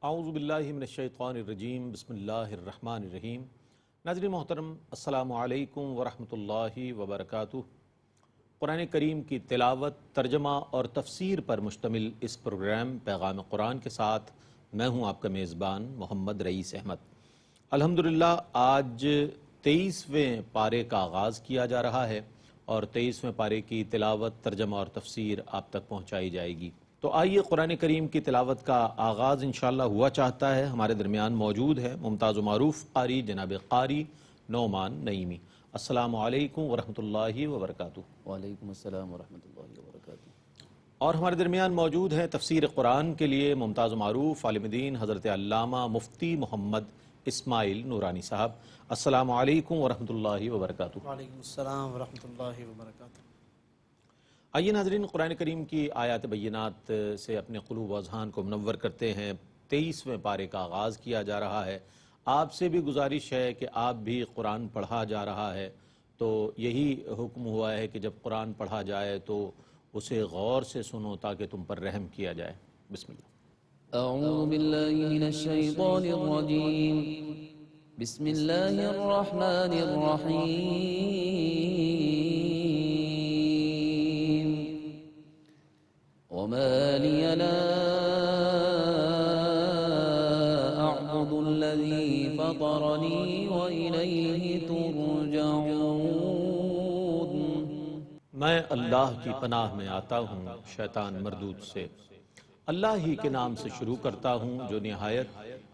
اعوذ باللہ من الشیطان الرجیم بسم اللہ الرحمن الرحیم۔ ناظرین محترم، السلام علیکم ورحمۃ اللہ وبرکاتہ۔ قرآن کریم کی تلاوت، ترجمہ اور تفسیر پر مشتمل اس پروگرام پیغام قرآن کے ساتھ میں ہوں آپ کا میزبان محمد رئیس احمد۔ الحمدللہ آج 23ویں پارے کا آغاز کیا جا رہا ہے اور 23ویں پارے کی تلاوت، ترجمہ اور تفسیر آپ تک پہنچائی جائے گی۔ تو آئیے قرآن کریم کی تلاوت کا آغاز انشاءاللہ ہوا چاہتا ہے۔ ہمارے درمیان موجود ہے ممتاز و معروف قاری جناب قاری نعمان نعیمی۔ السلام علیکم ورحمۃ اللہ وبرکاتہ۔ وعلیکم السلام ورحمۃ اللہ وبرکاتہ۔ اور ہمارے درمیان موجود ہے تفسیر قرآن کے لیے ممتاز و معروف عالم دین حضرت علامہ مفتی محمد اسماعیل نورانی صاحب۔ السلام علیکم ورحمۃ اللہ وبرکاتہ۔ وعلیکم السلام ورحمۃ اللہ وبرکاتہ۔ آئیے ناظرین، قرآن کریم کی آیات بینات سے اپنے قلوب و اذہان کو منور کرتے ہیں۔ 23ویں پارے کا آغاز کیا جا رہا ہے۔ آپ سے بھی گزارش ہے کہ آپ بھی قرآن پڑھا جا رہا ہے، تو یہی حکم ہوا ہے کہ جب قرآن پڑھا جائے تو اسے غور سے سنو تاکہ تم پر رحم کیا جائے۔ بسم اللہ۔ اعوذ باللہ من الشیطان الرجیم، بسم اللہ الرحمن الرحیم۔ وما لي لا أعبد الذي فطرني وإليه ترجعون۔ میں اللہ کی پناہ میں آتا ہوں شیطان مردود سے۔ اللہ ہی کے نام سے شروع کرتا ہوں جو نہایت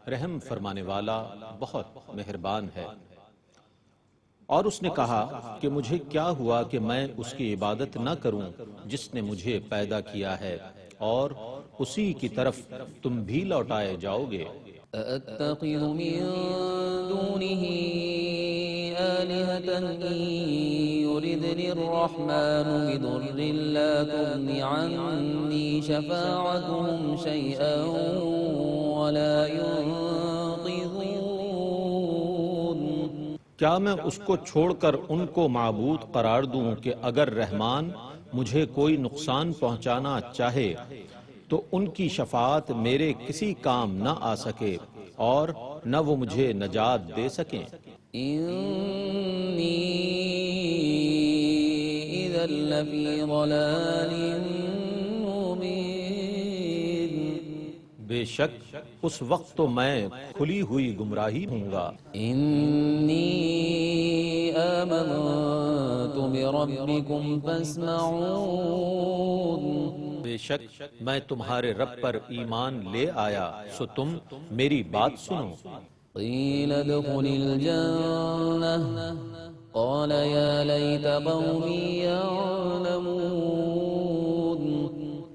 رحم فرمانے والا بہت مہربان ہے۔ اور اس نے کہا کہ مجھے کیا ہوا کہ میں اس کی عبادت نہ کروں جس نے مجھے پیدا کیا ہے، اور اسی کی طرف تم بھی لوٹائے جاؤ گے۔ أأتخذ من دونه آلهة إن يردني الرحمن بضر لا تغن عني شفاعتهم شيئا ولا ينقذون۔ کیا میں اس کو چھوڑ کر ان کو معبود قرار دوں کہ اگر رحمان مجھے کوئی نقصان پہنچانا چاہے تو ان کی شفاعت میرے کسی کام نہ آ سکے اور نہ وہ مجھے نجات دے سکیں۔ إني إذا لفي ضلال مبين۔ بے شک اس وقت تو میں کھلی ہوئی گمراہی ہوں گا۔ إني آمنت بربكم فاسمعون۔ بے شک میں تمہارے رب پر ایمان لے آیا، سو تم میری بات سنو۔ قيل ادخل الجنة قال يا ليت قومي يعلمون۔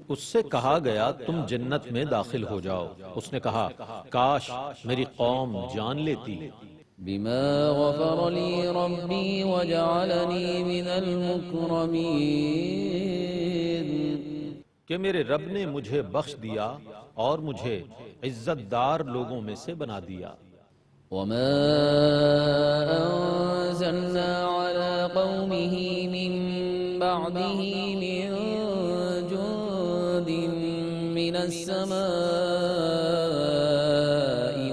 اس سے کہا گیا تم جنت میں داخل ہو جاؤ۔ اس نے کہا کاش میری قوم جان لیتی۔ بما غفر لي ربي وجعلني من المكرمين۔ کہ میرے رب نے مجھے بخش دیا اور مجھے عزت دار لوگوں میں سے بنا دیا۔ وما أنزلنا على قومه من بعده من جند من السماء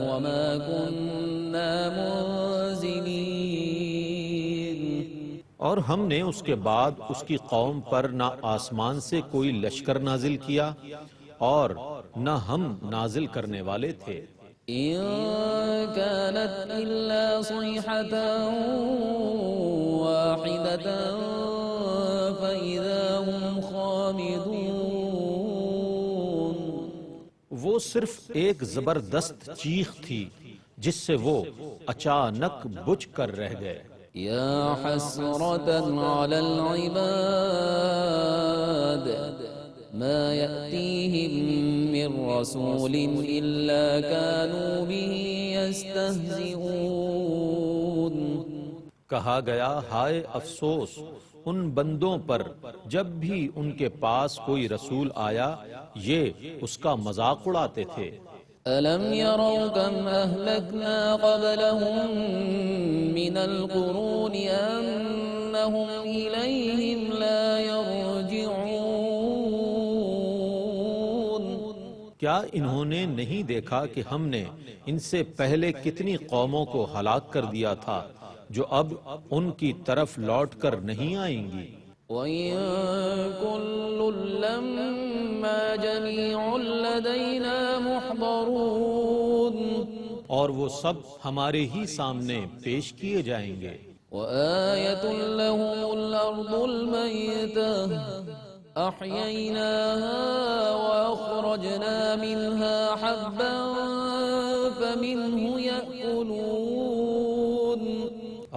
وما كنا منزلين۔ اور ہم نے اس کے بعد اس کی قوم پر نہ آسمان سے کوئی لشکر نازل کیا اور نہ ہم نازل کرنے والے تھے۔ إن كانت إلا صيحة واحدة فإذا هم خامدون۔ وہ صرف ایک زبردست چیخ تھی جس سے وہ اچانک بجھ کر رہ گئے۔ يا حسرة على العباد ما يأتيهم من رسول إلا كانوا به يستهزئون۔ کہا گیا ہائے افسوس ان بندوں پر جب بھی ان کے پاس کوئی رسول آیا یہ اس کا مذاق اڑاتے تھے۔ ألم يروا كم أهلكنا قبلهم من القرون أنهم إليهم لا يرجعون۔ کیا انہوں نے نہیں دیکھا کہ ہم نے ان سے پہلے کتنی قوموں کو ہلاک کر دیا تھا جو اب ان کی طرف لوٹ کر نہیں آئیں گی؟ وَإِن كُلٌّ لَّمَّا جَمِيعٌ لَّدَيْنَا مُحْضَرُونَ اور وہ سب ہمارے ہی سامنے پیش کیے جائیں گے۔ وَآيَةٌ لَّهُمُ الْأَرْضُ الْمَيْتَةُ أَحْيَيْنَاهَا وَأَخْرَجْنَا مِنْهَا حَبًّا فَمِنْهُ يَأْكُلُونَ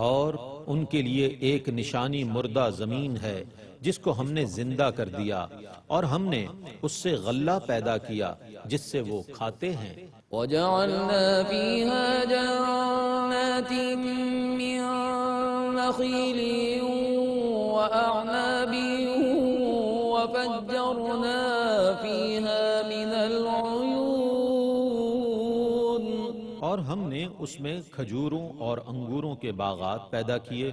اور ان کے لیے ایک نشانی مردہ زمین ہے جس کو ہم نے زندہ کر دیا، اور ہم نے اس سے غلہ پیدا کیا جس سے وہ کھاتے ہیں۔ وَجَعَلْنَا فِيهَا جَنَّاتٍ مِّن نَّخِيلٍ وَأَعْنَابٍ وَفَجَّرْنَا فِيهَا مِنَ الْعُيُونِ، اور ہم نے اس میں کھجوروں اور انگوروں کے باغات پیدا کیے،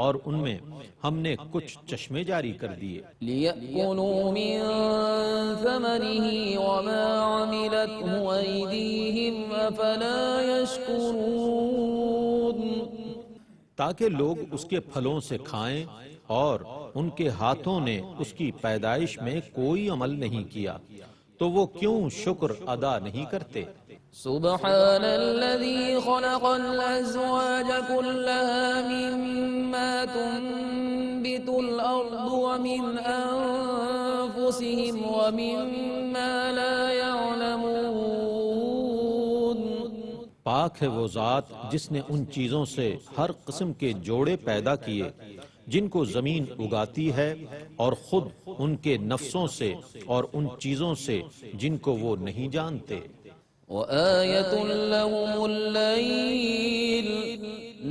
اور ان میں ہم نے کچھ چشمے جاری کر دیے۔ لِيَأْكُلُوا مِن ثَمَرِهِ وَمَا عَمِلَتْهُ أَيْدِيهِمْ أَفَلَا يَشْكُرُونَ، تاکہ لوگ اس کے پھلوں سے کھائیں، اور ان کے ہاتھوں نے اس کی پیدائش میں کوئی عمل نہیں کیا، تو وہ کیوں شکر ادا نہیں کرتے؟ سبحان الذي خلق الأزواج كلها مما تنبت الأرض ومن أنفسهم ومما لا يعلمون، پاک ہے وہ ذات جس نے ان چیزوں سے ہر قسم کے جوڑے پیدا کیے جن کو زمین اگاتی ہے، اور خود ان کے نفسوں سے اور ان چیزوں سے جن کو وہ نہیں جانتے۔ وآية لهم الليل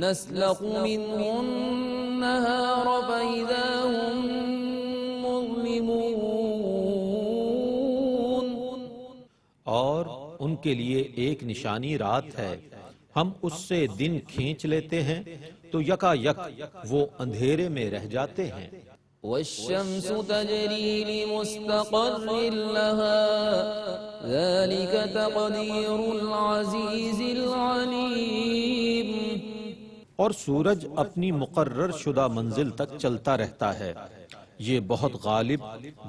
نسلخ منه النهار فإذا هم مظلمون، اور ان کے لیے ایک نشانی رات ہے، ہم اس سے دن کھینچ لیتے ہیں تو یکا یک وہ اندھیرے میں رہ جاتے ہیں۔ والشمس تجري لمستقر لها ذلك تقدير العزيز العليم، اور سورج اپنی مقرر شدہ منزل تک چلتا رہتا ہے، یہ بہت غالب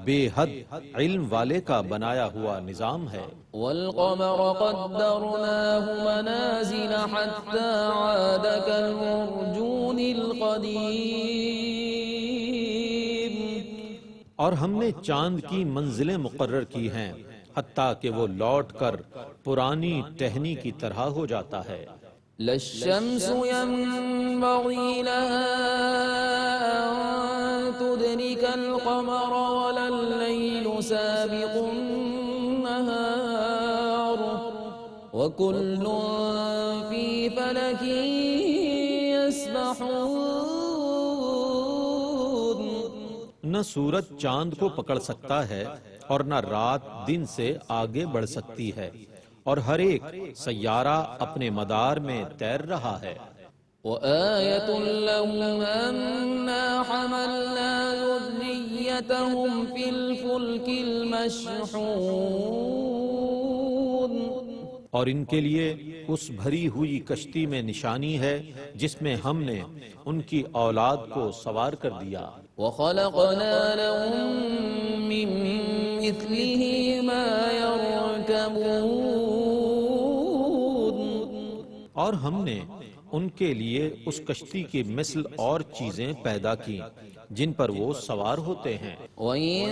بے حد علم والے کا بنایا ہوا نظام ہے۔ والقمر قدرناه منازل حتى عاد كالعرجون القديم، اور ہم نے چاند کی منزلیں مقرر کی ہیں حتیٰ کہ وہ لوٹ کر پرانی ٹہنی کی طرح ہو جاتا ہے۔ لا الشمس ينبغي لها أن تدرك القمر ولا الليل سابق النهار وكل في فلك يسبحون، نہ سورج چاند کو پکڑ سکتا ہے اور نہ رات دن سے آگے بڑھ سکتی ہے، اور ہر ایک سیارہ اپنے مدار میں تیر رہا ہے۔ وآية لهم أنا حملنا ذريتهم في الفلك المشحون، اور ان کے لیے اس بھری ہوئی کشتی میں نشانی ہے جس میں ہم نے ان کی اولاد کو سوار کر دیا۔ وخلقنا لهم من مثله ما يركبون، اور ہم نے ان کے لیے اس کشتی کی مثل اور چیزیں پیدا کی جن پر وہ سوار ہوتے ہیں۔ وَإِن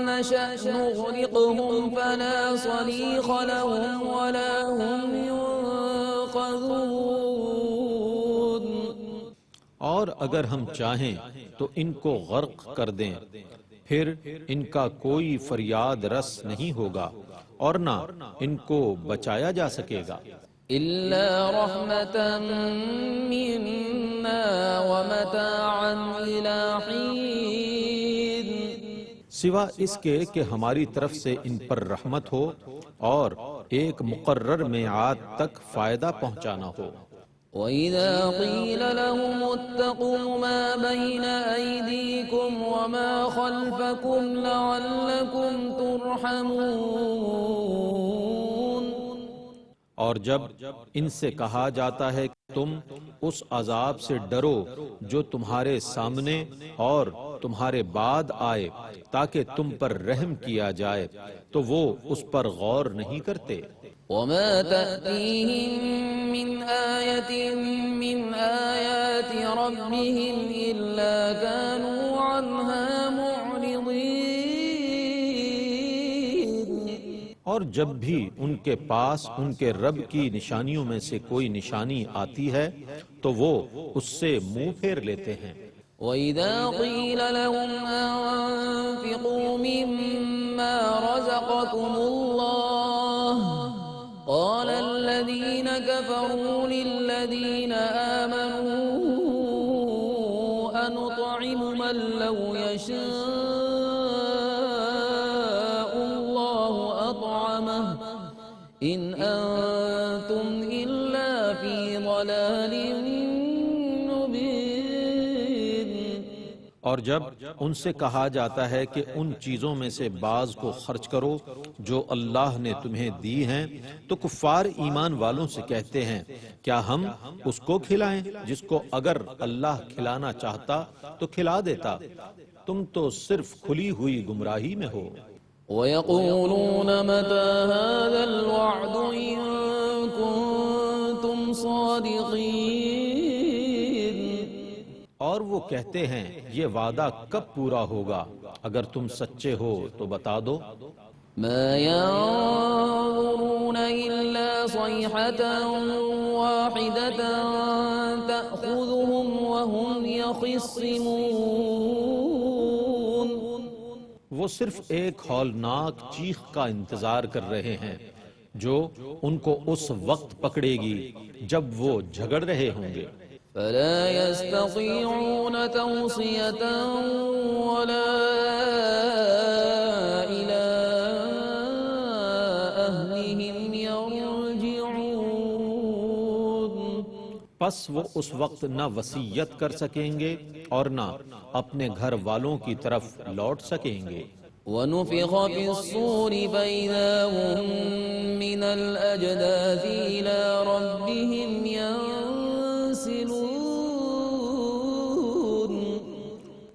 نَّشَأْ نُغْرِقْهُمْ فَلَا صَرِيخَ لَهُمْ وَلَا هُمْ يُنقَذُونَ، اور اگر ہم چاہیں تو ان کو غرق کر دیں، پھر ان کا کوئی فریاد رس نہیں ہوگا اور نہ ان کو بچایا جا سکے گا۔ إِلَّا رَحْمَةً مِّنَّا وَمَتَاعًا إِلَىٰ حِينٍ، سوا اس کے کہ ہماری طرف سے ان پر رحمت ہو اور ایک مقرر میعاد تک فائدہ پہنچانا ہو۔ وَإِذَا قِيلَ لَهُمُ اتَّقُوا مَا بَيْنَ أَيْدِيكُمْ وَمَا خَلْفَكُمْ لَعَلَّكُمْ تُرْحَمُونَ اور جب ان سے کہا جاتا ہے کہ تم اس عذاب سے ڈرو جو تمہارے سامنے اور تمہارے بعد آئے تاکہ تم پر رحم کیا جائے تو وہ اس پر غور نہیں کرتے۔ وَمَا تَأْتِيهِم مِّنْ آيَةٍ مِّنْ آيَاتِ رَبِّهِمْ إِلَّا كَانُوا عَنْهَا مُعْرِضِينَ۔ اور جب بھی ان کے پاس ان کے رب کی نشانیوں میں سے کوئی نشانی آتی ہے تو وہ اس سے منہ پھیر لیتے ہیں۔ وَإِذَا قِيلَ لَهُمْ أَنفِقُوا مِمَّا رَزَقَكُمُ اللَّهُ قَالَ الَّذِينَ كَفَرُوا لِلَّذِينَ آمَنُوا أَنُطْعِمُ مَن لَّوْ يَشَاءُ اللَّهُ أَطْعَمَهُ إِنْ أَنتُمْ إِلَّا فِي ضَلَالٍ مُّبِينٍ۔ اور جب ان سے کہا جاتا ہے کہ ان چیزوں میں سے بعض کو خرچ کرو جو اللہ نے تمہیں دی ہیں تو کفار ایمان والوں سے کہتے ہیں کیا ہم اس کو کھلائیں جس کو اگر اللہ کھلانا چاہتا تو کھلا دیتا، تم تو صرف کھلی ہوئی گمراہی میں ہو۔ وَيَقُولُونَ مَتَى هَذَا الْوَعْدُ إِن كُنتُمْ صَادِقِينَ۔ اور وہ کہتے ہیں یہ وعدہ کب پورا ہوگا، اگر تم سچے ہو تو بتا دو۔ مَا يَنظُرُونَ إِلَّا صَيْحَةً وَاحِدَةً تَأْخُذُهُمْ وَهُمْ يَخِصِّمُونَ۔ وہ صرف ایک ہولناک چیخ کا انتظار کر رہے ہیں جو ان کو اس وقت پکڑے گی جب وہ جھگڑ رہے ہوں گے۔ فَلَا يَسْتَطِيعُونَ تَوْصِيَةً وَلَا إِلَىٰ أَهْلِهِمْ يَرْجِعُونَ۔ پس وہ اس وقت نہ وصیت کر سکیں گے اور نہ اپنے گھر والوں کی طرف لوٹ سکیں گے۔ وَنُفِخَ فِي الصُّورِ فَإِذَا هُم مِّنَ الْأَجْدَاثِ إِلَىٰ رَبِّهِمْ يَنسِلُونَ۔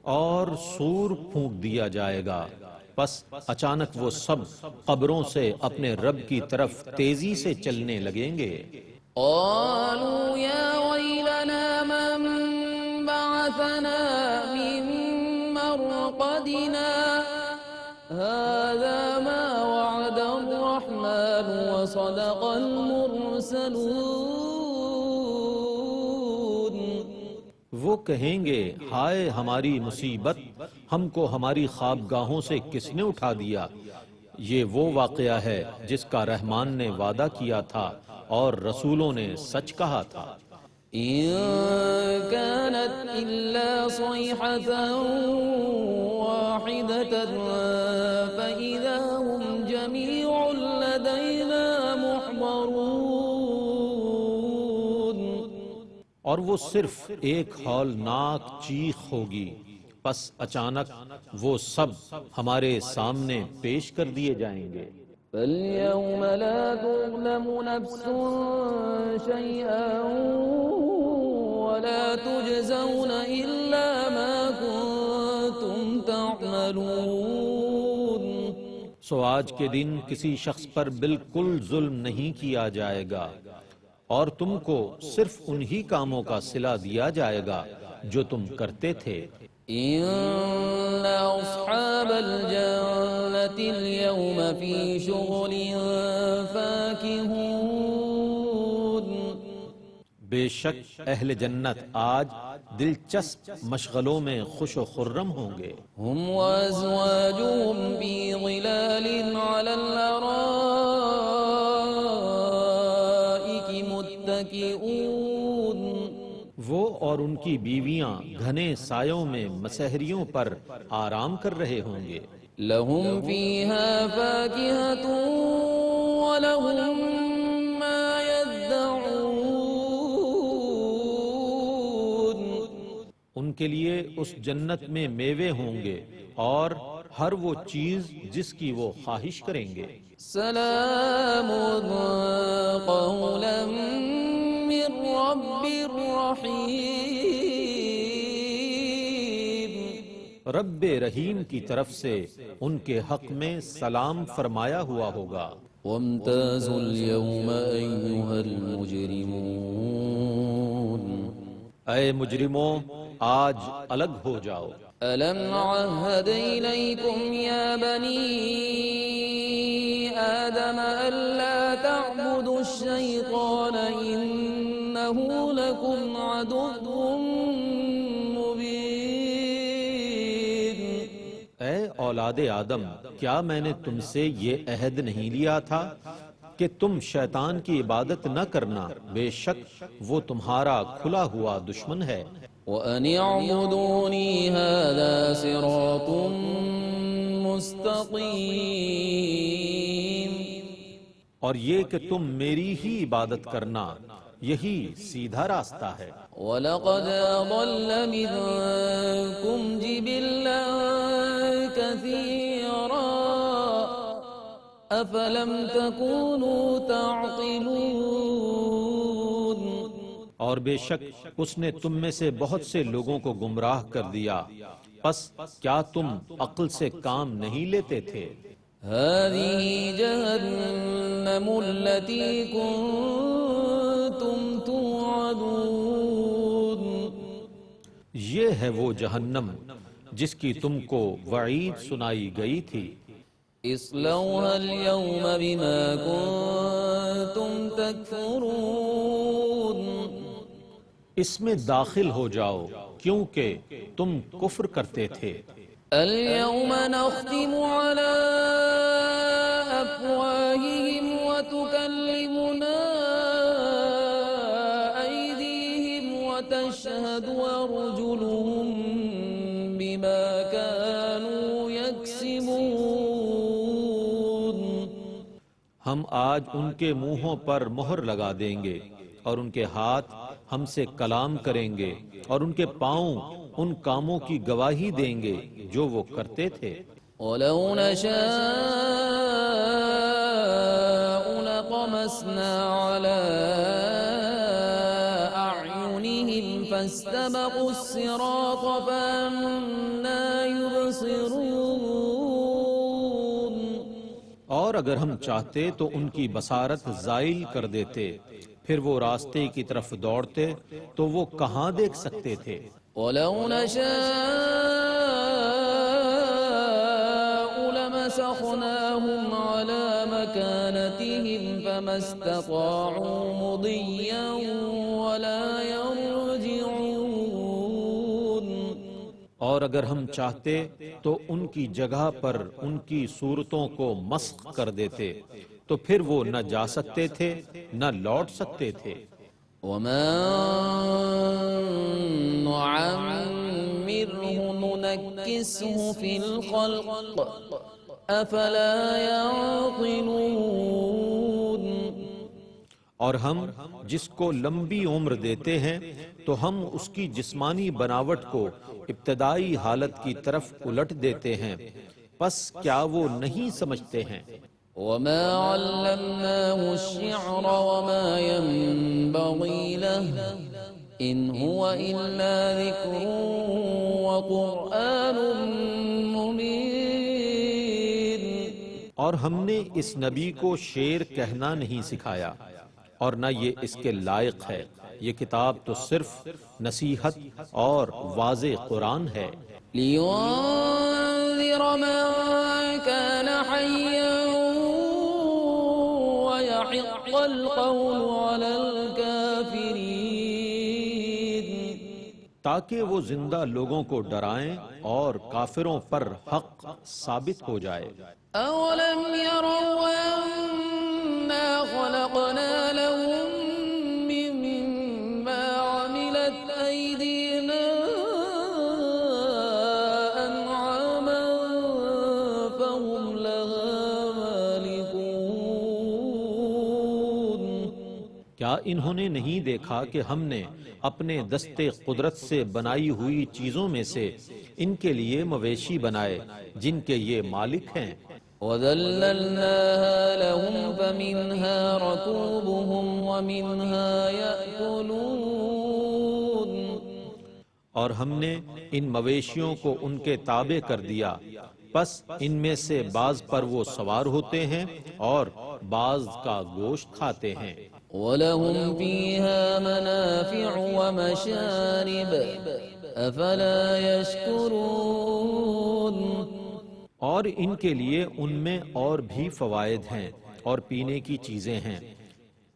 اور سور پھونک دیا جائے گا، پس اچانک وہ سب قبروں سے اپنے رب کی طرف تیزی سے چلنے لگیں گے۔ قالوا يا ويلنا من بعثنا من مرقدنا هذا ما وعد الرحمن وصدق المرسلون۔ وہ کہیں گے ہائے ہماری مصیبت، ہم کو ہماری خوابگاہوں سے کس نے اٹھا دیا، یہ وہ واقعہ ہے جس کا رحمان نے وعدہ کیا تھا اور رسولوں نے سچ کہا تھا۔ إن كانت إلا صيحة واحدة فإذا هم جميع لدينا محضرون۔ اور وہ صرف ایک ہولناک چیخ ہوگی، پس اچانک وہ سب ہمارے سامنے پیش کر دیے جائیں گے۔ فَالْيَوْمَ لَا تُظْلَمُ نَفْسٌ شَيْئًا وَلَا تُجْزَوْنَ إِلَّا مَا كُنتُمْ تَعْمَلُونَ۔ سو آج کے دن کسی شخص پر بالکل ظلم نہیں کیا جائے گا اور تم کو صرف انہی کاموں کا صلہ دیا جائے گا جو تم کرتے تھے۔ إِنَّ أَصْحَابَ الْجَنَّةِ الْيَوْمَ فِي شُغُلٍ فَاكِهُونَ۔ بے شک اہل جنت آج دلچسپ مشغلوں میں خوش و خرم ہوں گے۔ هُمْ وَأَزْوَاجُهُمْ فِي ظِلَالٍ عَلَى الْأَرَائِكِ مُتَّكِئُونَ۔ وہ اور ان کی بیویاں گھنے سایوں میں مسہریوں پر آرام کر رہے ہوں گے۔ لَهُمْ فِيهَا فَاكِهَةٌ وَلَهُمْ مَا يَدَّعُونَ۔ کے لیے اس جنت میں میوے ہوں گے اور ہر وہ چیز جس کی وہ خواہش کریں گے۔ سلام قولا من رب رحیم۔ رب رحیم کی طرف سے ان کے حق میں سلام فرمایا ہوا ہوگا۔ وامتازوا اليوم أيها المجرمون۔ اے مجرموں آج الگ ہو جاؤ۔ ألم عهد إليكم يا بني آدم ألا تعبدوا الشيطان إنه لكم عدو مبين۔ اے اولاد آدم کیا میں نے تم سے یہ عہد نہیں لیا تھا کہ تم شیطان کی عبادت نہ کرنا، بے شک وہ تمہارا کھلا ہوا دشمن ہے۔ وَأَنِ اعْبُدُونِي هَذَا صِرَاطٌ مُسْتَقِيمٌ۔ اور یہ کہ تم میری ہی عبادت کرنا، یہی سیدھا راستہ ہے۔ وَلَقَدْ أَضَلَّ مِنكُمْ جِبِلًّا كَثِيرًا أَفَلَمْ تَكُونُوا تَعْقِلُونَ۔ اور بے شک اس نے تم میں سے بہت سے لوگوں کو گمراہ کر دیا، پس کیا تم عقل سے کام نہیں لیتے تھے؟ هذه جهنم التي كنتم توعدون۔ یہ ہے وہ جہنم جس کی تم کو وعید سنائی گئی تھی۔ اصلوها اليوم بما كنتم تكفرون۔ اس میں داخل ہو جاؤ کیونکہ تم کفر کرتے تھے۔ اليوم نختم على أفواههم وتكلمنا أيديهم وتشهد أرجلهم بما كانوا يكسبون۔ ہم آج ان کے منہوں پر مہر لگا دیں گے اور ان کے ہاتھ ہم سے کلام کریں گے اور ان کے پاؤں ان کاموں کی گواہی دیں گے جو وہ کرتے تھے۔ وَلَوْ نَشَاءُ لَطَمَسْنَا عَلَىٰ أَعْيُنِهِمْ فَاسْتَبَقُوا الصِّرَاطَ فَأَنَّىٰ يُبْصِرُونَ۔ اور اگر ہم چاہتے تو ان کی بصارت زائل کر دیتے، پھر وہ راستے کی طرف دوڑتے تو وہ کہاں دیکھ سکتے تھے؟ وَلَوْ نَشَاءُ لَمَسَخْنَاهُمْ عَلَىٰ مَكَانَتِهِمْ فَمَا اسْتَطَاعُوا مُضِيًّا وَلَا يَرْجِعُونَ۔ اور اگر ہم چاہتے تو ان کی جگہ پر ان کی صورتوں کو مسخ کر دیتے تو پھر وہ نہ جا سکتے تھے نہ لوٹ سکتے تھے۔ وَمَا نُعَمِّرْهُ نُنَكِّسْهُ فِي الْخَلْقِ أَفَلَا يَعْقِلُونَ۔ اور ہم جس کو لمبی عمر دیتے ہیں تو ہم اس کی جسمانی بناوٹ کو ابتدائی حالت کی طرف الٹ دیتے ہیں، پس کیا وہ نہیں سمجھتے ہیں؟ وَمَا عَلَّمْنَاهُ الشِّعْرَ وَمَا يَنبَغِي لَهُ إِنْ هُوَ إِلَّا ذِكْرٌ وَقُرْآنٌ مُّبِينٌ۔ اور ہم نے اس نبی کو شعر کہنا نہیں سکھایا اور نہ یہ اس کے لائق ہے، یہ کتاب تو صرف نصیحت اور واضح قرآن ہے۔ لِيُنذِرَ مَن كَانَ حَيًّا وَيَحِقَّ الْقَوْلُ عَلَى الْكَافِرِينَ۔ تاکہ وہ زندہ لوگوں کو ڈرائیں اور کافروں پر حق ثابت ہو جائے۔ أَوَلَمْ يَرَوْا أَنَّا خَلَقْنَا لَهُم مِّمَّا عَمِلَتْ أَيْدِينَا أَنْعَامًا فَهُمْ لَهَا مَالِكُونَ۔ کیا انہوں نے نہیں دیکھا کہ ہم نے اپنے دستے قدرت سے بنائی ہوئی چیزوں میں سے ان کے لیے مویشی بنائے جن کے یہ مالک ہیں؟ وَذَلَّلْنَاهَا لَهُمْ فَمِنْهَا رَكُوبُهُمْ وَمِنْهَا يَأْكُلُونَ، اور ہم نے ان مویشیوں کو ان کے تابع کر دیا، پس ان میں سے بعض پر وہ سوار ہوتے ہیں اور بعض کا گوشت کھاتے ہیں۔ وَلَهُمْ فِيهَا مَنَافِعُ وَمَشَارِبُ أَفَلَا يَشْكُرُونَ، اور ان کے لیے ان میں اور بھی فوائد ہیں اور پینے کی چیزیں ہیں،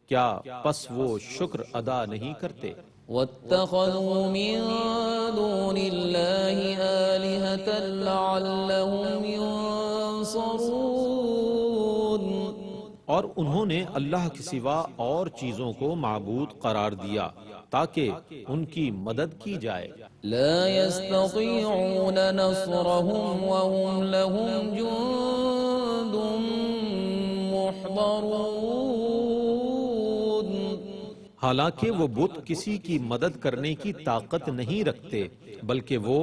کیا پس وہ شکر ادا نہیں کرتے؟ وَاتَّخَذُوا مِن دُونِ اللَّهِ آلِهَةً لَعَلَّهُمْ يُنصَرُونَ، اور انہوں نے اللہ کے سوا اور چیزوں کو معبود قرار دیا تاکہ ان کی مدد کی جائے۔ لا يستطيعون نصرهم وهم لهم جند محضرون، حالانکہ وہ بت کسی کی مدد کرنے کی طاقت نہیں رکھتے، بلکہ وہ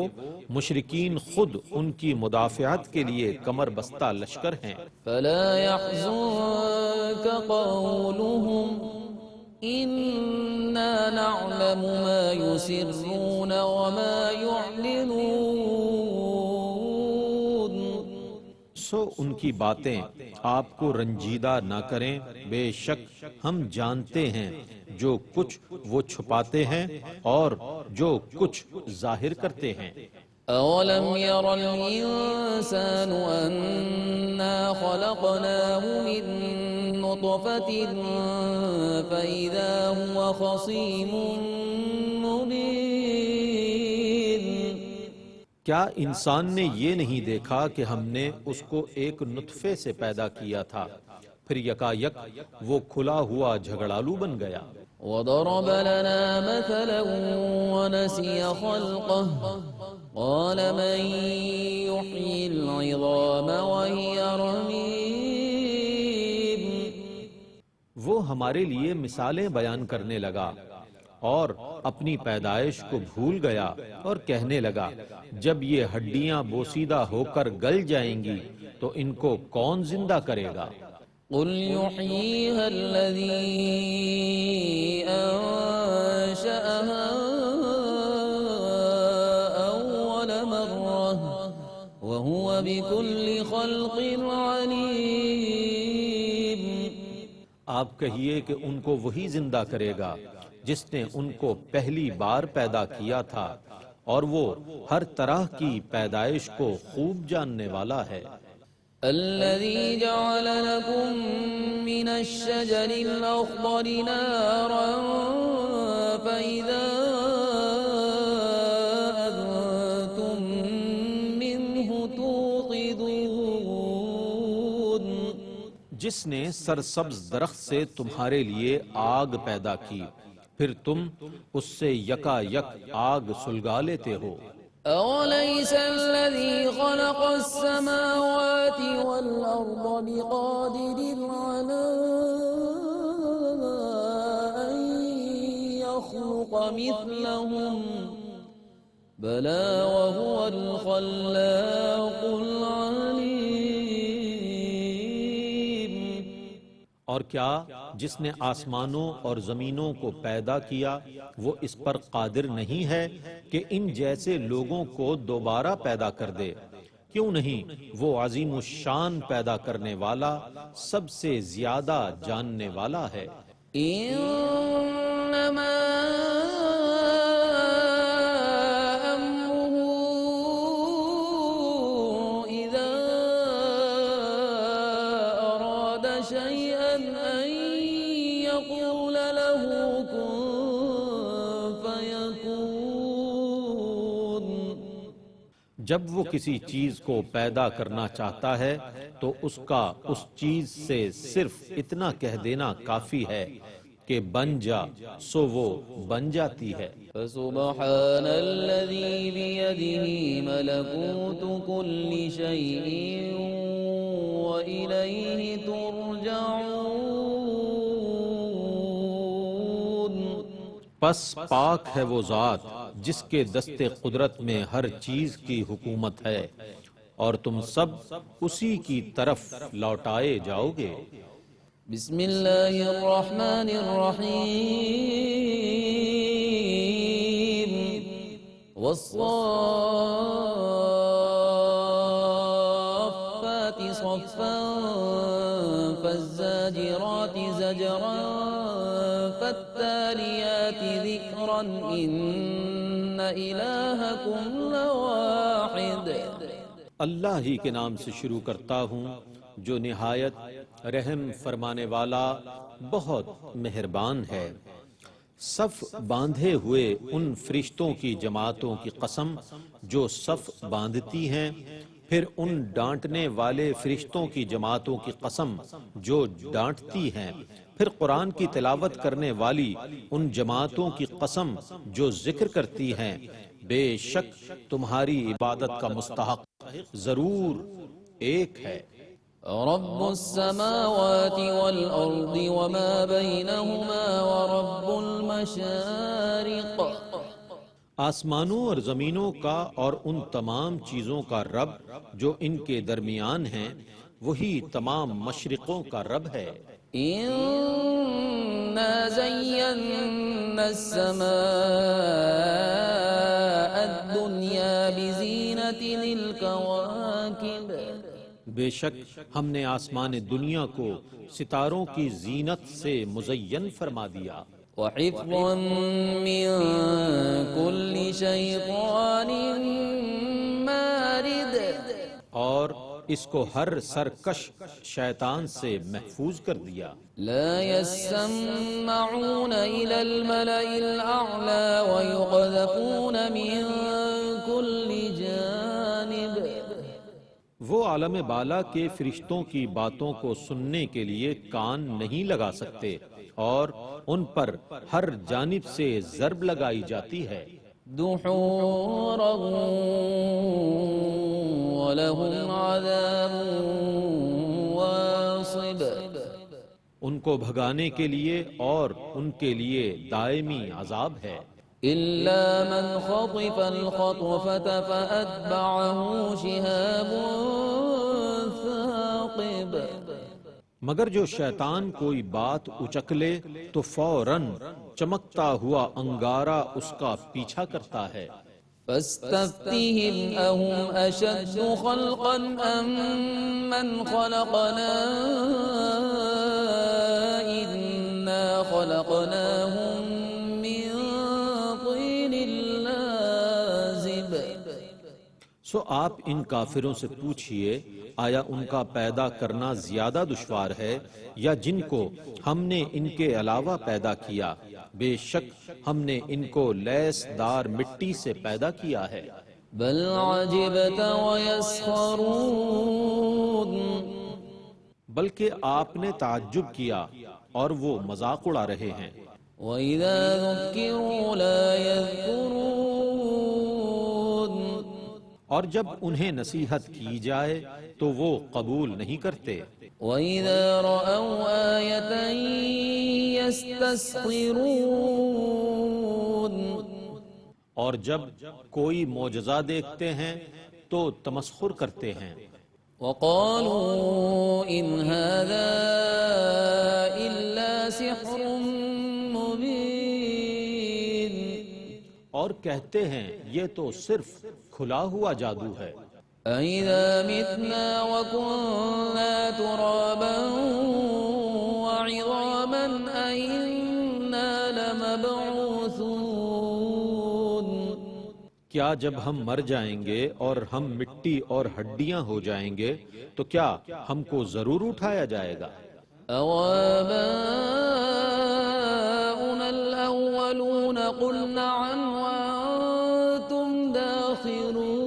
مشرکین خود ان کی مدافعت کے لیے کمر بستہ لشکر ہیں۔ فلا يحزنك قولهم إنا نعلم ما يسرون وما يعلنون، سو ان کی باتیں آپ کو رنجیدہ نہ کریں، بے شک ہم جانتے ہیں جو کچھ وہ چھپاتے ہیں اور جو کچھ ظاہر کرتے ہیں۔ أولم ير الإنسان أنا خلقناه من نطفة فإذا هو خصيم مبين، کیا انسان نے یہ نہیں دیکھا کہ ہم نے اس کو ایک نطفے سے پیدا کیا تھا، پھر یکایک وہ کھلا ہوا جھگڑالو بن گیا؟ وضرب لنا مثلا ونسي خلقه قال من يحيي العظام وهي رميم، وہ ہمارے لیے مثالیں بیان کرنے لگا اور اپنی پیدائش کو بھول گیا اور کہنے لگا جب یہ ہڈیاں بوسیدہ ہو کر گل جائیں گی تو ان کو کون زندہ کرے گا؟ قل يحييها الذي أنشأها أول مرة وهو بكل خلق عليم، آپ کہیے کہ ان کو وہی زندہ کرے گا جس نے ان کو پہلی بار پیدا کیا تھا، اور وہ ہر طرح کی پیدائش کو خوب جاننے والا ہے۔ الذي جعل لكم من الشجر الأخضر نارا فإذا أنتم منه توقدون، جس نے سرسبز درخت سے تمہارے لیے آگ پیدا کی، پھر تم اس سے یکا یک آگ سلگا لیتے ہو۔ أوليس الذي خلق السماوات والأرض بقادر على أن يخلق مثلهم بلى وهو الخلاق العليم، اور کیا جس نے آسمانوں اور زمینوں کو پیدا کیا وہ اس پر قادر نہیں ہے کہ ان جیسے لوگوں کو دوبارہ پیدا کر دے؟ کیوں نہیں وہ عظیم الشان پیدا کرنے والا، سب سے زیادہ جاننے والا ہے۔ إنما أمره إذا أراد شيئا أن يقول له كن فيكون، جب وہ کسی چیز کو پیدا کرنا چاہتا ہے تو اس کا اس چیز سے صرف اتنا کہہ دینا کافی ہے کہ بن جا، سو وہ بن جاتی ہے۔ فسبحان الذي بيده ملكوت كل شيء وإليه ترجعون، پس پاک ہے وہ ذات جس کے دست قدرت میں ہر چیز کی حکومت ہے، اور تم سب اسی کی طرف لوٹائے جاؤ گے۔ بسم اللہ الرحمن الرحیم والصافات صفا فالزاجرات زجرا فالتاليات ذكرا إن إلهكم لواحد۔ اللہ ہی کے نام سے شروع کرتا ہوں جو نہایت رحم فرمانے والا بہت مہربان ہے۔ صف باندھے ہوئے ان فرشتوں کی جماعتوں کی قسم جو صف باندھتی ہیں، پھر ان ڈانٹنے والے فرشتوں کی جماعتوں کی قسم جو ڈانٹتی ہیں، پھر قرآن کی تلاوت کرنے والی ان جماعتوں کی قسم جو ذکر کرتی ہیں۔ بے شک تمہاری عبادت کا مستحق ضرور ایک ہے۔ رب السماوات والأرض وما بينهما ورب المشارق۔ آسمانوں اور زمینوں کا اور ان تمام چیزوں کا رب جو ان کے درمیان ہیں، وہی تمام مشرقوں کا رب ہے۔ إنا زينا السماء الدنيا بزينة الكواكب۔ بے شک ہم نے آسمان دنیا کو ستاروں کی زینت سے مزین فرما دیا، وحفظا من كل شيطان مارد۔ اور اس کو ہر سرکش شیطان سے محفوظ کر دیا۔ لا يسمعون إلى الملأ الأعلى ويقذفون من كل جانب۔ وہ عالم بالا کے فرشتوں کی باتوں کو سننے کے لیے کان نہیں لگا سکتے، اور ان پر ہر جانب سے ضرب لگائی جاتی ہے۔ دحورا ولهم عذاب واصب۔ ان کو بھگانے کے لیے اور ان کے لیے دائمی عذاب ہے۔ إلا من خطف الخطفة فأتبعه شهاب ثاقب۔ مگر جو شیطان کوئی بات اچک لے تو فوراً چمکتا ہوا انگارہ اس کا پیچھا کرتا ہے۔ فاستفتهم أهم أشد خلقا أم من خلقنا إنا خلقناهم من طين لازب۔ سو آپ ان کافروں سے پوچھئے آیا ان کا پیدا کرنا زیادہ دشوار ہے یا جن کو ہم نے ان کے علاوہ پیدا کیا؟ بے شک ہم نے ان کو لیس دار مٹی سے پیدا کیا ہے۔ بل عجبت ويسخرون۔ بلکہ آپ نے تعجب کیا اور وہ مذاق اڑا رہے ہیں۔ وإذا ذكروا لا يذكرون۔ اور جب انہیں نصیحت کی جائے تو وہ قبول نہیں کرتے۔ وإذا رأوا آية يستسخرون۔ اور جب کوئی معجزہ دیکھتے ہیں تو تمسخر کرتے ہیں۔ وقالوا إن هذا إلا سحر مبين۔ اور کہتے ہیں یہ تو صرف کھلا ہوا جادو ہے۔ أَإِذَا مِتْنَا وَكُنَّا تُرَابًا وَعِظَامًا أَإِنَّا لَمَبْعُوثُونَ۔ کیا جب ہم مر جائیں گے اور ہم مٹی اور ہڈیاں ہو جائیں گے تو کیا ہم کو ضرور اٹھایا جائے گا؟ أَوَآبَاؤُنَا الْأَوَّلُونَ قُلْ نَعَمْ وَأَنْتُمْ دَاخِرُونَ۔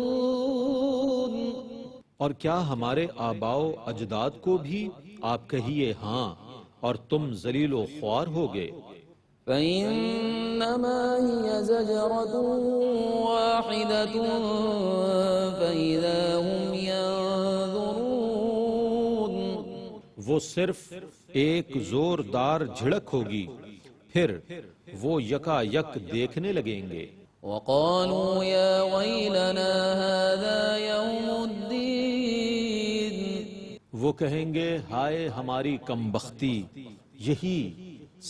اور کیا ہمارے آباؤ اجداد کو بھی آپ کہیے ہاں اور تم ذلیل و خوار ہوگے۔ فإنما هي زجرة واحدة فإذا هم ينظرون۔ وہ صرف ایک زوردار جھڑک ہوگی، پھر وہ یکا یک دیکھنے لگیں گے۔ وقالوا يا ويلنا هذا يوم الدين وہ کہیں گے ہائے ہماری کم بختی، یہی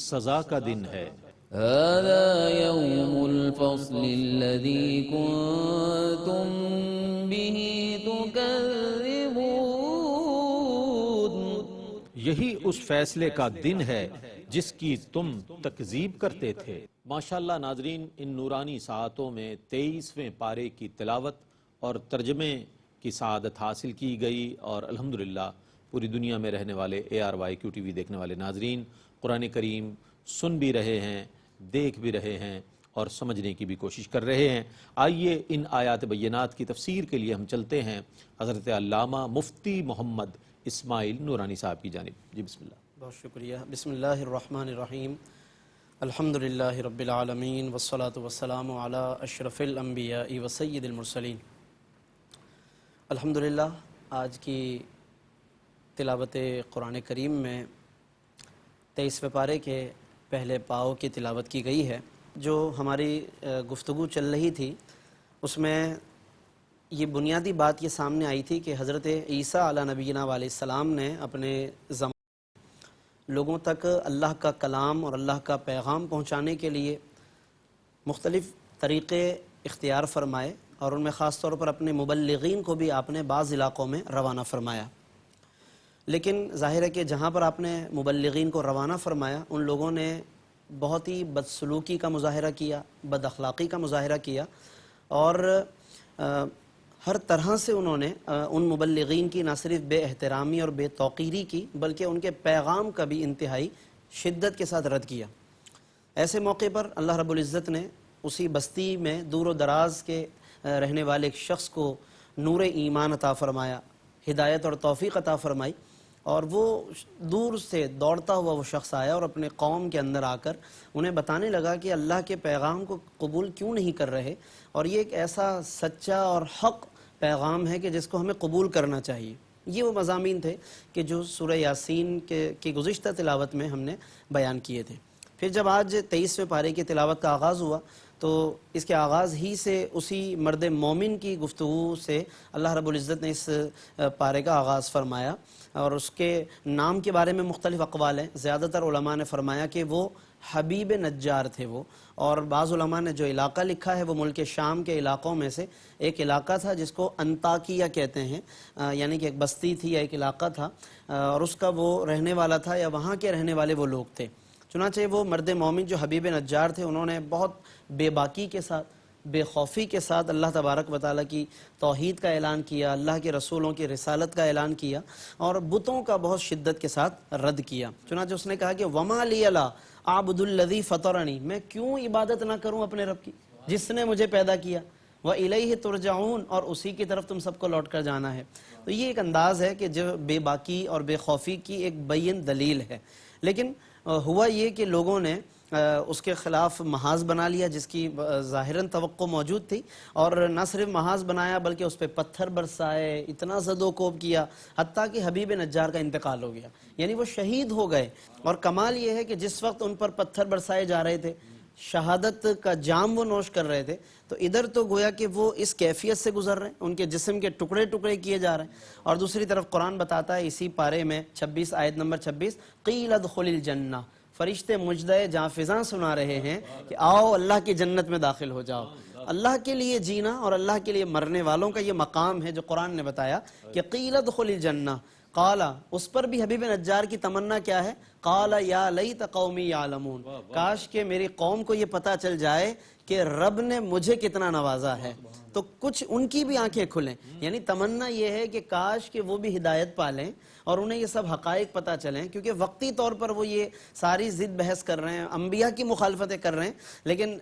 سزا کا دن ہے۔ هذا يوم الفصل الذي كنتم به تكذبون یہی اس فیصلے کا دن ہے جس کی تم تکذیب کرتے تھے۔ ماشاءاللہ ناظرین، ان نورانی ساعتوں میں 23ویں پارے کی تلاوت اور ترجمے کی سعادت حاصل کی گئی، اور الحمدللہ پوری دنیا میں رہنے والے ARYQ TV دیکھنے والے ناظرین قرآن کریم سن بھی رہے ہیں، دیکھ بھی رہے ہیں اور سمجھنے کی بھی کوشش کر رہے ہیں۔ آئیے ان آیات بینات کی تفسیر کے لیے ہم چلتے ہیں حضرت علامہ مفتی محمد اسماعیل نورانی صاحب کی جانب۔ جی بسم اللہ۔ بہت شکریہ۔ بسم اللہ الرحمن الرحیم۔ الحمدللہ رب العالمین والصلاة والسلام علی اشرف الانبیاء وسید المرسلین۔ الحمدللہ آج کی تلاوت قرآن کریم میں 23ویں پارے کے پہلے پاؤ کی تلاوت کی گئی ہے۔ جو ہماری گفتگو چل رہی تھی اس میں یہ بنیادی بات یہ سامنے آئی تھی کہ حضرت عیسیٰ علیہ نبینا علیہ السلام نے اپنے لوگوں تک اللہ کا کلام اور اللہ کا پیغام پہنچانے کے لیے مختلف طریقے اختیار فرمائے، اور ان میں خاص طور پر اپنے مبلغین کو بھی آپ نے بعض علاقوں میں روانہ فرمایا۔ لیکن ظاہر ہے کہ جہاں پر آپ نے مبلغین کو روانہ فرمایا ان لوگوں نے بہت ہی بدسلوکی کا مظاہرہ کیا، بد اخلاقی کا مظاہرہ کیا، اور ہر طرح سے انہوں نے ان مبلغین کی نہ صرف بے احترامی اور بے توقیری کی بلکہ ان کے پیغام کا بھی انتہائی شدت کے ساتھ رد کیا۔ ایسے موقع پر اللہ رب العزت نے اسی بستی میں دور و دراز کے رہنے والے ایک شخص کو نور ایمان عطا فرمایا، ہدایت اور توفیق عطا فرمائی، اور وہ دور سے دوڑتا ہوا وہ شخص آیا اور اپنے قوم کے اندر آ کر انہیں بتانے لگا کہ اللہ کے پیغام کو قبول کیوں نہیں کر رہے، اور یہ ایک ایسا سچا اور حق پیغام ہے کہ جس کو ہمیں قبول کرنا چاہیے۔ یہ وہ مضامین تھے کہ جو سورہ یاسین کی گزشتہ تلاوت میں ہم نے بیان کیے تھے۔ پھر جب آج 23ویں پارے کی تلاوت کا آغاز ہوا تو اس کے آغاز ہی سے اسی مرد مومن کی گفتگو سے اللہ رب العزت نے اس پارے کا آغاز فرمایا، اور اس کے نام کے بارے میں مختلف اقوال ہیں۔ زیادہ تر علماء نے فرمایا کہ وہ حبیب نجار تھے وہ، اور بعض علماء نے جو علاقہ لکھا ہے وہ ملک شام کے علاقوں میں سے ایک علاقہ تھا جس کو انطاکیہ کہتے ہیں، یعنی کہ ایک بستی تھی یا ایک علاقہ تھا، اور اس کا وہ رہنے والا تھا یا وہاں کے رہنے والے وہ لوگ تھے۔ چنانچہ وہ مرد مومن جو حبیب نجار تھے انہوں نے بہت بے باکی کے ساتھ، بے خوفی کے ساتھ اللہ تبارک و تعالیٰ کی توحید کا اعلان کیا، اللہ کے رسولوں کی رسالت کا اعلان کیا، اور بتوں کا بہت شدت کے ساتھ رد کیا۔ چنانچہ اس نے کہا کہ وَمَا لِيَ لَا أَعْبُدُ الَّذِي فَطَرَنِي، میں کیوں عبادت نہ کروں اپنے رب کی جس نے مجھے پیدا کیا، وَإِلَيْهِ تُرْجَعُونَ، اور اسی کی طرف تم سب کو لوٹ کر جانا ہے۔ تو یہ ایک انداز ہے کہ جو بے باکی اور بے خوفی کی ایک بین دلیل ہے۔ لیکن ہوا یہ کہ لوگوں نے اس کے خلاف محاذ بنا لیا جس کی ظاہراً توقع موجود تھی، اور نہ صرف محاذ بنایا بلکہ اس پہ پتھر برسائے، اتنا زد و کوب کیا حتیٰ کہ حبیب نجار کا انتقال ہو گیا، یعنی وہ شہید ہو گئے۔ اور کمال یہ ہے کہ جس وقت ان پر پتھر برسائے جا رہے تھے، شہادت کا جام وہ نوش کر رہے تھے، تو ادھر تو گویا کہ وہ اس کیفیت سے گزر رہے ہیں، ان کے جسم کے ٹکڑے ٹکڑے کیے جا رہے ہیں، اور دوسری طرف قرآن بتاتا ہے اسی پارے میں 26 آیت نمبر 26، قیل ادخل الجنہ، فرشتے مجدے جانفزاں سنا رہے ہیں کہ آؤ اللہ کی جنت میں داخل ہو جاؤ۔ اللہ کے لیے جینا اور اللہ کے لیے مرنے والوں کا یہ مقام ہے جو قرآن نے بتایا کہ قیل ادخل الجنہ۔ قال، اس پر بھی حبیب نجار کی تمنا کیا ہے؟ قال یا لیت قومی یعلمون، کاش کہ میری قوم کو یہ پتہ چل جائے کہ رب نے مجھے کتنا نوازا ہے، تو کچھ ان کی بھی آنکھیں کھلیں۔ یعنی تمنا یہ ہے کہ کاش کہ وہ بھی ہدایت پالیں اور انہیں یہ سب حقائق پتہ چلیں، کیونکہ وقتی طور پر وہ یہ ساری ضد بحث کر رہے ہیں، انبیاء کی مخالفتیں کر رہے ہیں، لیکن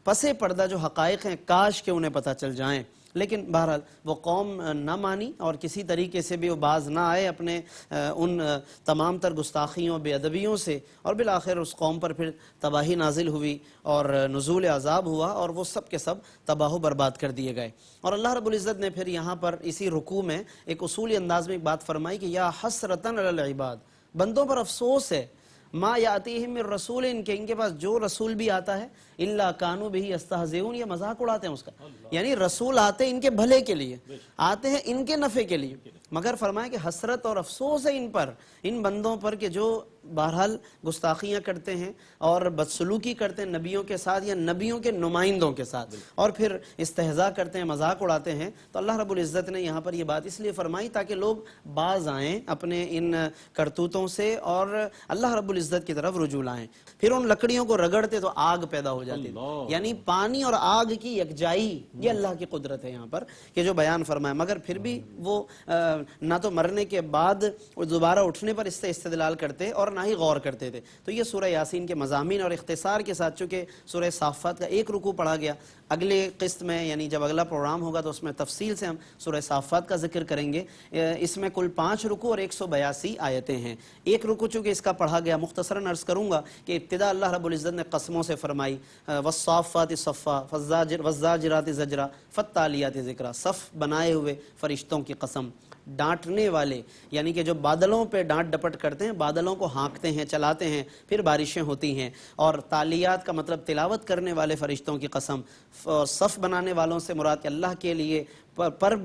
پس پردہ جو حقائق ہیں کاش کہ انہیں پتہ چل جائیں۔ لیکن بہرحال وہ قوم نہ مانی اور کسی طریقے سے بھی وہ باز نہ آئے اپنے ان تمام تر گستاخیوں بے ادبیوں سے، اور بالآخر اس قوم پر پھر تباہی نازل ہوئی اور نزول عذاب ہوا، اور وہ سب کے سب تباہ و برباد کر دیے گئے۔ اور اللہ رب العزت نے پھر یہاں پر اسی رکوع میں ایک اصولی انداز میں ایک بات فرمائی کہ یا حسرتاً علی العباد، بندوں پر افسوس ہے، ما یاتیہم من رسول، ان کے پاس جو رسول بھی آتا ہے الا کانوا بہ یستہزئون، یہ مذاق اڑاتے ہیں اس کا، یعنی رسول آتے ہیں ان کے بھلے کے لیے، آتے ہیں ان کے نفع کے لیے، مگر فرمایا کہ حسرت اور افسوس ہے ان پر، ان بندوں پر کہ جو بہرحال گستاخیاں کرتے ہیں اور بدسلوکی کرتے ہیں نبیوں کے ساتھ یا نبیوں کے نمائندوں کے ساتھ، اور پھر استہزاء کرتے ہیں، مذاق اڑاتے ہیں۔ تو اللہ رب العزت نے یہاں پر یہ بات اس لیے فرمائی تاکہ لوگ باز آئیں اپنے ان کرتوتوں سے اور اللہ رب العزت کی طرف رجوع لائیں۔ پھر ان لکڑیوں کو رگڑتے تو آگ پیدا ہو جاتی تھی، یعنی پانی اور آگ کی یکجائی، یہ اللہ کی قدرت ہے یہاں پر کہ جو بیان فرمایا، مگر پھر بھی وہ نہ تو مرنے کے بعد دوبارہ اٹھنے پر اس سے استدلال کرتے اور نہ ہی غور کرتے تھے۔ تو یہ سورہ یاسین کے مضامین اور اختصار کے ساتھ، چونکہ سورہ صافات کا ایک رکوع پڑھا گیا، اگلے قسط میں یعنی جب اگلا پروگرام ہوگا تو اس میں تفصیل سے ہم سورہ صافات کا ذکر کریں گے۔ اس میں کل 5 رکوع اور 182 آیتیں ہیں۔ ایک رکوع چونکہ اس کا پڑھا گیا، مختصراً عرض کروں گا کہ ابتدا اللہ رب العزت نے قسموں سے فرمائی، والصافات صفا والزاجرات زجرا فالتالیات ذکرا، صف بنائے ہوئے فرشتوں کی قسم، ڈانٹنے والے یعنی کہ جو بادلوں پہ ڈانٹ ڈپٹ کرتے ہیں، بادلوں کو ہانکتے ہیں، چلاتے ہیں، پھر بارشیں ہوتی ہیں، اور تالیات کا مطلب تلاوت کرنے والے فرشتوں کی قسم، صف بنانے والوں سے مراد کہ اللہ کے لیے پر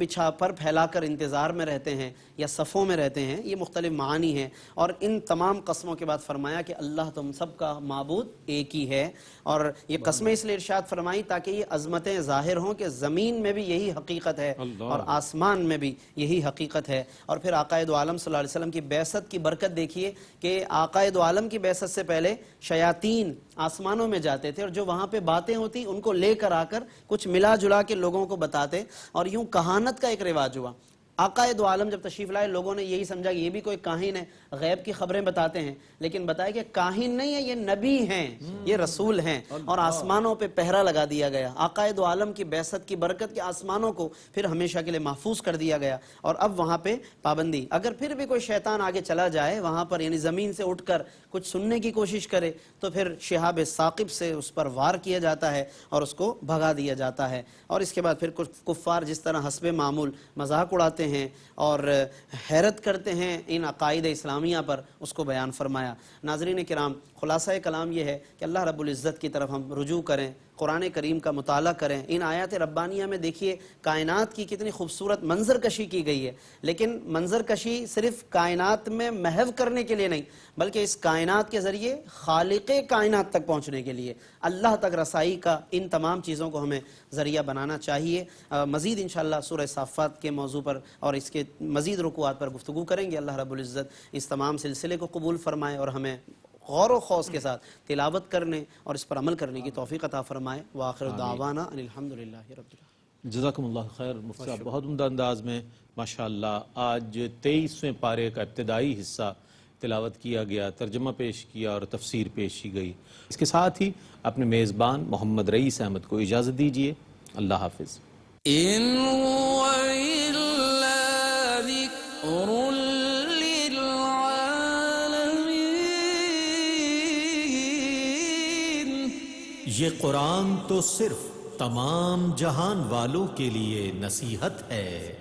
پھیلا کر انتظار میں رہتے ہیں یا صفوں میں رہتے ہیں، یہ مختلف معانی ہیں۔ اور ان تمام قسموں کے بعد فرمایا کہ اللہ تم سب کا معبود ایک ہی ہے، اور یہ قسمیں اس لیے ارشاد فرمائی تاکہ یہ عظمتیں ظاہر ہوں کہ زمین میں بھی یہی حقیقت ہے اور آسمان میں بھی یہی حقیقت ہے۔ اور پھر آقائے دو عالم صلی اللہ علیہ وسلم کی بعثت کی برکت دیکھیے کہ آقائے دو عالم کی بعثت سے پہلے شیاطین آسمانوں میں جاتے تھے اور جو وہاں پہ باتیں ہوتی ان کو لے کر آ کر کچھ ملا جلا کے لوگوں کو بتاتے، اور یوں کہانت کا ایک رواج ہوا۔ آقائے دو عالم جب تشریف لائے، لوگوں نے یہی سمجھا کہ یہ بھی کوئی کاہن ہے، غیب کی خبریں بتاتے ہیں، لیکن بتایا کہ کاہن نہیں ہے، یہ نبی ہیں، یہ رسول ہیں، اور آسمانوں پہ پہرا لگا دیا گیا۔ آقائے دو عالم کی بعثت کی برکت کے آسمانوں کو پھر ہمیشہ کے لیے محفوظ کر دیا گیا، اور اب وہاں پہ پابندی، اگر پھر بھی کوئی شیطان آگے چلا جائے وہاں پر، یعنی زمین سے اٹھ کر کچھ سننے کی کوشش کرے، تو پھر شہاب ثاقب سے اس پر وار کیا جاتا ہے اور اس کو بھگا دیا جاتا ہے۔ اور اس کے بعد پھر کچھ کفار جس طرح حسب معمول مذاق اڑاتے ہیں اور حیرت کرتے ہیں ان عقائد اسلامیہ پر، اس کو بیان فرمایا۔ ناظرین کرام، خلاصہ کلام یہ ہے کہ اللہ رب العزت کی طرف ہم رجوع کریں، قرآن کریم کا مطالعہ کریں۔ ان آیات ربانیہ میں دیکھیے کائنات کی کتنی خوبصورت منظر کشی کی گئی ہے، لیکن منظر کشی صرف کائنات میں محو کرنے کے لیے نہیں، بلکہ اس کائنات کے ذریعے خالق کائنات تک پہنچنے کے لیے، اللہ تک رسائی کا ان تمام چیزوں کو ہمیں ذریعہ بنانا چاہیے۔ مزید انشاءاللہ سورہ صافات کے موضوع پر اور اس کے مزید رکوعات پر گفتگو کریں گے۔ اللہ رب العزت اس تمام سلسلے کو قبول فرمائے اور ہمیں غور و خوض کے ساتھ تلاوت کرنے اور اس پر عمل کرنے کی توفیق عطا فرمائے۔ وآخر دعوانا ان الحمدللہ رب العالمین۔ جزاکم اللہ خیر مفتی صاحب، بہت عمدہ انداز میں ماشاءاللہ آج 23ویں پارے کا ابتدائی حصہ تلاوت کیا گیا، ترجمہ پیش کیا اور تفسیر پیش کی گئی۔ اس کے ساتھ ہی اپنے میزبان محمد رئیس احمد کو اجازت دیجیے۔ اللہ حافظ۔ إن هو إلا ذكر للعالمين۔ یہ قرآن تو صرف تمام جہان والوں کے لیے نصیحت ہے۔